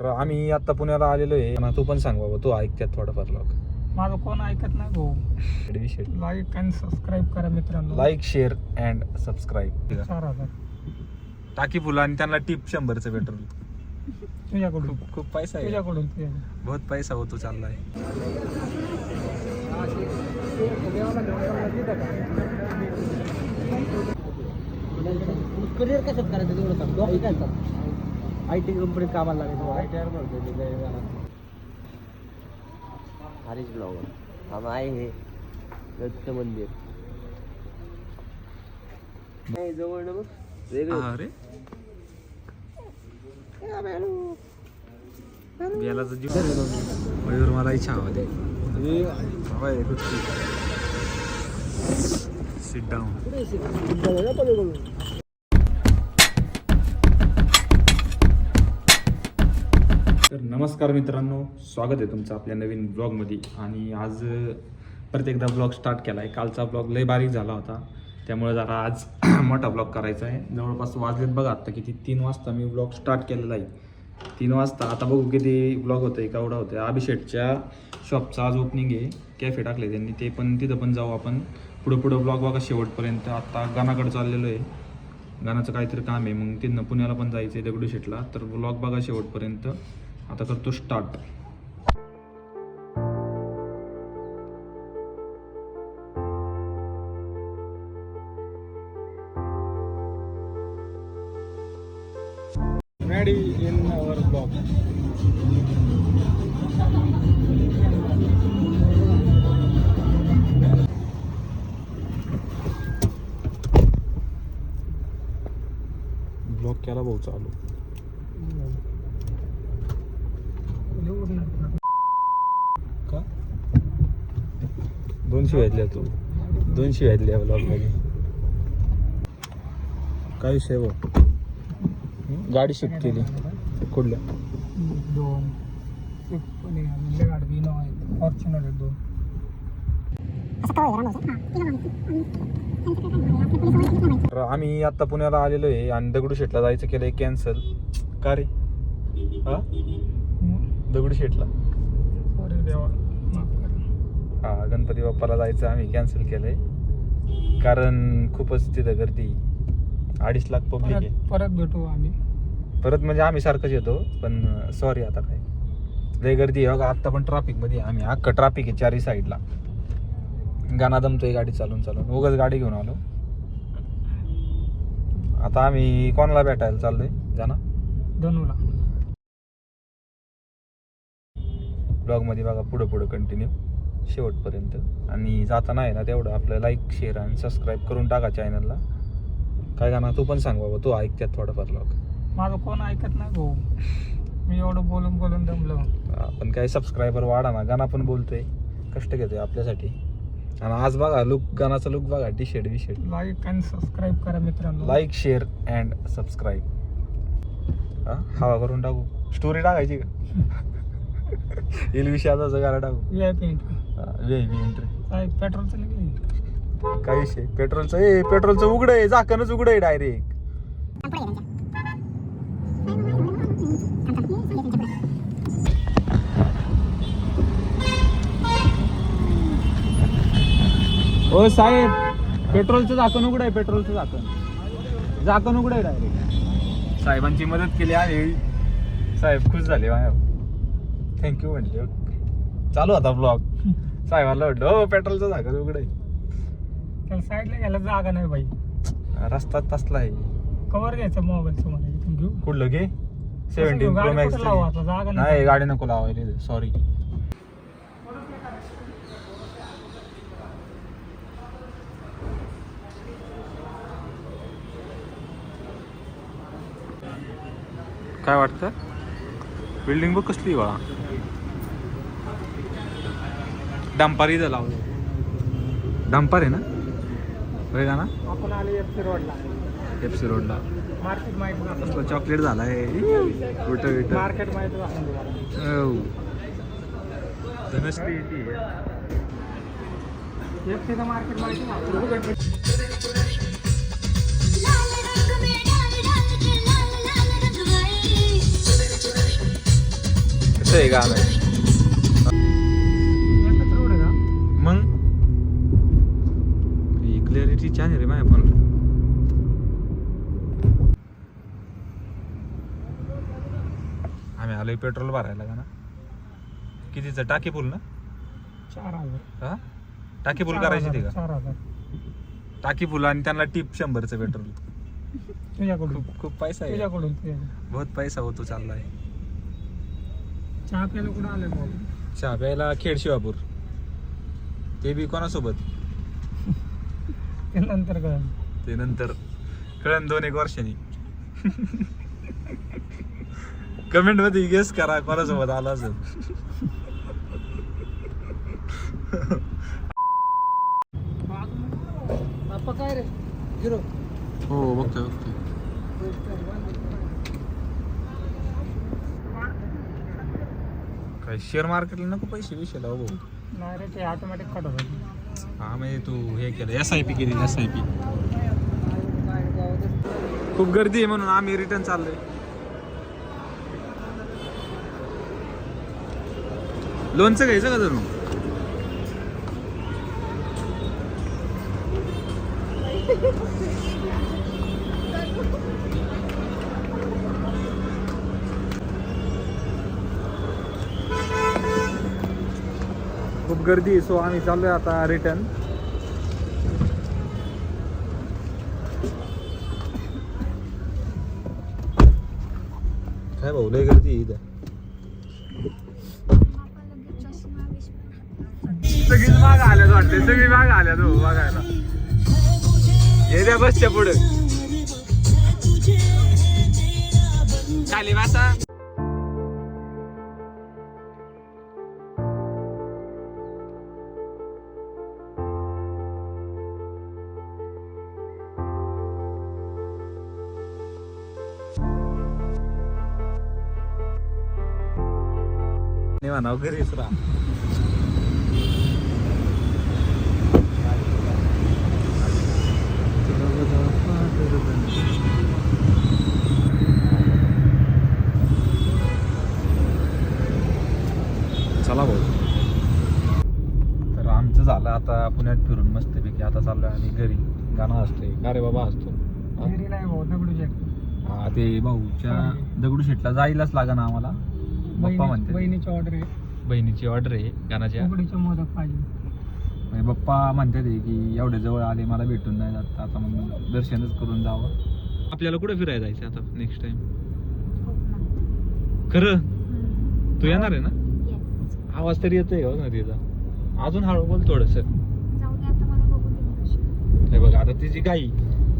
तर आम्ही आता पुण्याला आलेलो आहे ना. तू पण सांग बाबा, तू ऐकत्यात थोडंफार लोक. माझं कोण ऐकत नाही भाऊ. लाईक आणि सबस्क्राईब करा मित्रांनो. Like share and subscribe. 4000 टाकी फुलं आणि त्यांना टिप 100चं पेट्रोल. तुझ्याकडून खूप पैसा आहे, तुझ्याकडून बहुत पैसा होतो चाललाय. करिअर कसं करायचं तेवढं सांग. IT कंपनीत कामाला लागायचं. ITR म्हणतो हरीश ब्लॉगर आम आहे हे दत्त मंदिर नाही जवळ ना बघ वेगळं. अरे बेलाचा जीव मयूर मला इच्छा हवा दे. Sit down. तर नमस्कार मित्रांनो, स्वागत आहे तुमचं आपल्या नवीन ब्लॉगमध्ये. आणि आज परत एकदा ब्लॉग स्टार्ट केला आहे. कालचा ब्लॉग लय बारीक झाला होता, त्यामुळे जरा आज मोठा ब्लॉग करायचा आहे. जवळपास वाजलेत बघा आत्ता किती, 3 वाजता मी ब्लॉग स्टार्ट केलेला आहे. 3 वाजता. आता बघू किती ब्लॉग होतं आहे, केवढा होतं. अभिषेकच्या शॉपचं आज ओपनिंग आहे, कॅफे टाकले त्यांनी, ते पण तिथं पण जाऊ आपण. पुढं ब्लॉग बघा शेवटपर्यंत. आत्ता गाणाकडे चाललेलो आहे, गाण्याचं काहीतरी काम आहे, मग तिथनं पुण्याला पण जायचं आहे दगडूशेठला. तर ब्लॉग बघा शेवटपर्यंत. आता करतो start. Ready in our blog. Blog केला भाऊ चालू. का 200 घेतल्या तू? 200 घेतल्या ब्लॉग मध्ये. काय विषय भाऊ? गाडी शिफ्ट केली कुठल्या? 2 स्विफ्ट पण आहे, गाडी इनोवा आहे, फॉर्च्युनर आहे 2. तर आम्ही आता पुण्याला आलेलो आहे आणि दगडूशेठला जायचं केलंय कॅन्सल. का रे? हा, दगडूशेठला सॉरी देवा, माफ करा. हा, गणपती बाप्पाला जायचं आम्ही कॅन्सल केलंय, कारण खूपच तिथं गर्दी. 2.5 लाख पब्लिक आहे. परत भेटू आम्ही. परत म्हणजे आम्ही सारखंच येतो, पण सॉरी आता काय लय गर्दी आहे बघा. आत्ता पण ट्रॅफिकमध्ये आम्ही, अख्खं ट्रॅफिक आहे 4ही साईडला. गाणा दमतोय गाडी चालून उगाच गाडी घेऊन आलो. आता आम्ही कोणाला भेटायला चाललोय जाना धनूला. ब्लॉगमध्ये बघा पुढं कंटिन्यू शेवटपर्यंत. आणि जाताना आहे ना तेवढं आपलं लाईक शेअर आणि सबस्क्राईब करून टाका चॅनलला. काय गाणं तू पण सांग बाबा, तू ऐकत्यात थोडंफार लोक. माझं कोण ऐकत नाही भाऊ. मी एवढं बोलून दमलो. आपण काय सबस्क्रायबर वाढा ना. गाणं पण बोलतोय, कष्ट घेतोय आपल्यासाठी. आणि आज बघा लुक, गाण्याचा लुक बघा, टी शर्ट. लाईक आणि सबस्क्राईब करा मित्रांनो. Like share and subscribe. हवा करून टाकू, स्टोरी टाकायची का? येईल विषयाचा गाणं टाकू. VIP entry. काय पेट्रोलचं निघले? काय विषय पेट्रोलचं? पेट्रोलचं उघड आहे, झाकणच उघड आहे डायरेक्ट. ओ साहेब, पेट्रोलचं झाकण उघड आहे. पेट्रोलचं झाकण उघड आहे डायरेक्ट. साहेबांची मदत केली आहे, साहेब खुश झाले. थँक्यू म्हटले. चालू होता ब्लॉग. साहेबांना म्हटलं हो पेट्रोलचं झाकण उघड आहे. त्याला साईडला घ्यायला जागा नाही बाई. रस्ता तसला आहे. कवर घ्यायचं मोबाईल समोर घेऊ. कुठलं घे? 17 Pro Max. जागा नाही, गाडी नको लावायला, सॉरी. काय वाटतं? बिल्डिंग बघ कसली बा. डंपर इथं लावलं. डंपर आहे ना बघा ना. आपण आले FC रोडला. मार्केट माहिती कसलं चॉकलेट झालाय. कुठं मार्केट माहिती धनश्री मार्केट माहिती. मोठं आहे गाणं आहे. एकच रोड आहे का? मग क्लॅरिटी छान आहे रे माझ्या पण. आम्ही आलोय पेट्रोल भरायला का ना. कितीचं टाकी फुल ना? 4,000. हा टाकी फुल करायची ती का? 4,000 टाकी फुल आणि त्यांना टिप 100चं पेट्रोल. तुझ्याकडून खूप खूप पैसा आहे. तुझ्याकडून बहुत पैसा होतो चाललाय. चहा प्यायला कुठं आले मग? चहा प्यायला खेड शिवापूर. ते बी कोणासोबत? ते नंतर कळलं. ते नंतर कळण 2-1 वर्षांनी. कमेंट मध्ये गेस करा कोणासोबत आला असेल. बाप्पा काय रे? 0. हो बघतोय बघतोय. काय शेअर मार्केटला नको पैसे विषय लावू भाऊ. नाही रे ते ऑटोमॅटिक कट होतं. हा म्हणजे तू हे केलं SIP केली SIP. खूप गर्दी आहे म्हणून आम्ही रिटर्न चाललोय. लोणचं घ्यायचं का जरूर? खूप गर्दी आहे सो आम्ही चाललोय आता रिटर्न. काय भाऊ लय गर्दी आहे इथं. सगळीच माग आल्यात वाटते. सगळी माग आल्यात हो बघायला. हे द्या बसच्या पुढे खाली बसा. नाही म्हणा घरीच राहा. चला भाऊ. तर आमचं झालं आता पुण्यात फिरून मस्तपैकी. आता चाललोय आणि घरी. गाणं असतंय का रे बाबा असतो. घरी नाही भाऊ दगडूशेठ. हा ते भाऊच्या दगडूशेठला जायलाच लागेल आम्हाला. पप्पा म्हणते बहिणीची ऑर्डर आहे. बहिणीची ऑर्डर आहे गाण्याच्या. उकडीचे मोदक पाहिजे. म्हणजे पप्पा म्हणते ते की एवढ्या जवळ आले मला भेटून नाही जात. आता मग दर्शनच करून जावं. आपल्याला कुठे फिरायला जायचं आता नेक्स्ट टाइम? खरं तू येणार आहे ना? आवाज तरी येतोय का ना तिचा? अजून हळू बोल थोडस. हे बघ आता तिची गाई.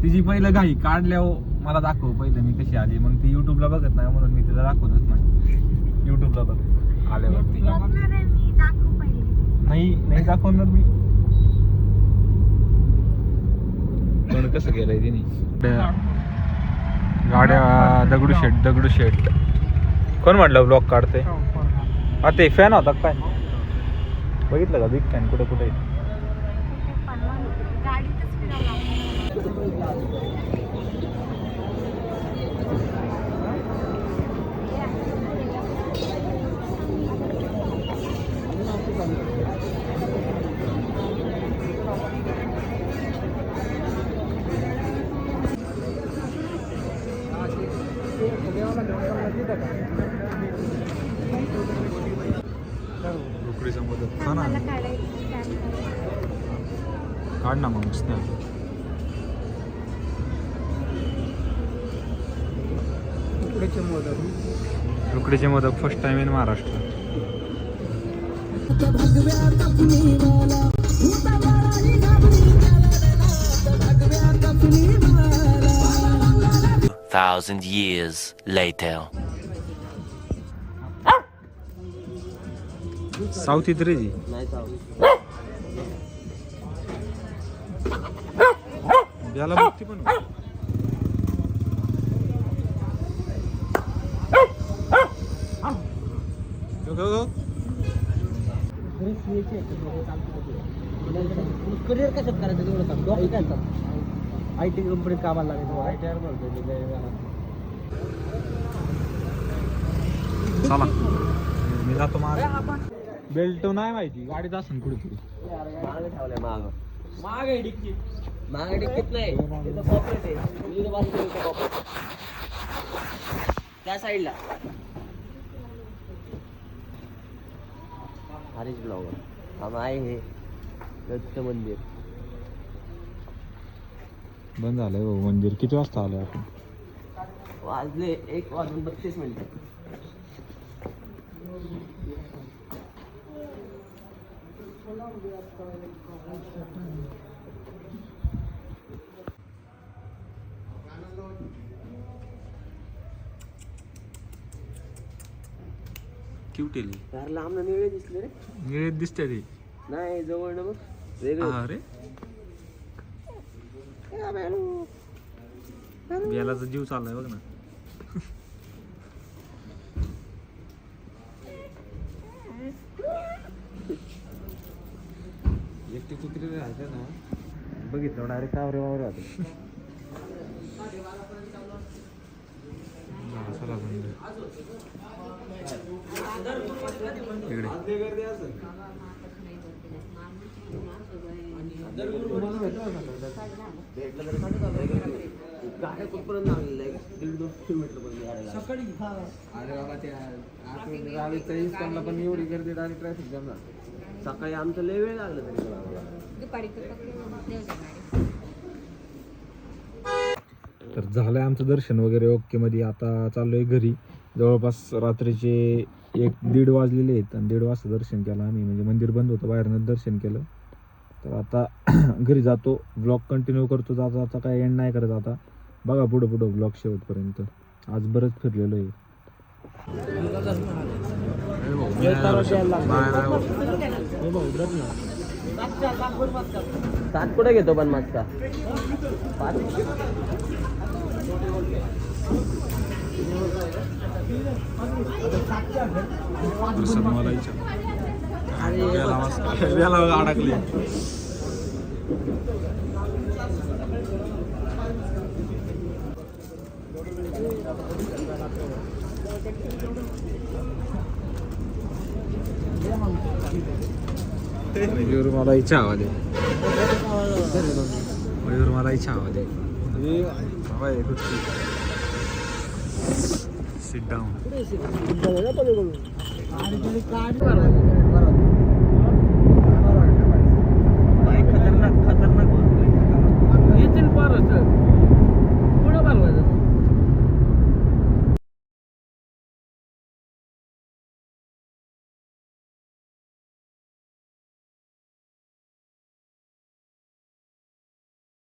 तिची पहिलं गाई काढल्यावर मला दाखव पहिलं मी कशी आली. मग ती युट्यूबला बघत नाही म्हणून मी तिला दाखवतच नाही. युट्यूबला बघ आल्यावरती. नाही दाखवणार मी. पण कसं केलंय तिने. गाड्या दगडूशेठ. कोण म्हटलं ब्लॉग काढते? हा ते फॅन होता काय? बघितलं का बिग फॅन कुठे कुठे? उकडीचा मोदक खा ना. काढ ना मग मस्त. उकडीचे modak first time in Maharashtra. Thousand years later. South इथं रे जी. नाही जाऊ. याला बघती पण. करिअर कशात करायचं तेवढं काम. IT कंपनीत कामाला लागायचं. ITR भरतो. चला मी जातो माग. बेल्ट नाही माहिती, गाडीत असेल कुठेतरी. मागं ठेवलंय मागं. मागे डिक्की. मागं डिक्कीत नाही तिथं पॉकेट आहे. तिथं बसतो तिथं पॉकेट. त्या साईडला हरीश ब्लॉगर. आम्ही आहे हे दत्त मंदिर. बंद झालंय भाऊ मंदिर. किती वाजता आलोय आपण? वाजले 1:32. क्यूट आहे. यार लांब निळे दिसले रे. निळेत दिसते ते. नाही जवळ ना बघ वेगळं. अरे बेलाचा जीव चाललाय बघ ना. एकटी कुत्री राहते ना, बघितलं डायरेक्ट कावरे वावर राहते. गाड्या कुठपर्यंत लागलेलं आहे? 1.5-2 किलोमीटर पर्यंत गाड्या. सकाळी अरे बाबा त्या गाडीचा इस्कॉनला पण एवढी गर्दी, डायरेक्ट ट्रॅफिक जाम झालं. सकाळी आमचं लय वेळ लागला तरी पण आम्हाला. तर झालंय आमचं दर्शन वगैरे ओके मध्ये. आता चाललोय घरी. जवळपास रात्रीचे 1-1:30 वाजलेले आहेत आणि 1:30 वाजता दर्शन केलं आम्ही. म्हणजे मंदिर बंद होतं, बाहेरनं दर्शन केलं. तर आता घरी जातो. ब्लॉग कंटिन्यू करतो. जाता आता काय एंड नाही करत. आता बघा पुढं ब्लॉग शेवटपर्यंत. आज बरंच फिरलेलो आहे. सात कुठे घेतो पण मागचा 5. मला अडकले. मयूर मला इच्छा हवा दे. मयूर मला इच्छा हवा दे. Sit down.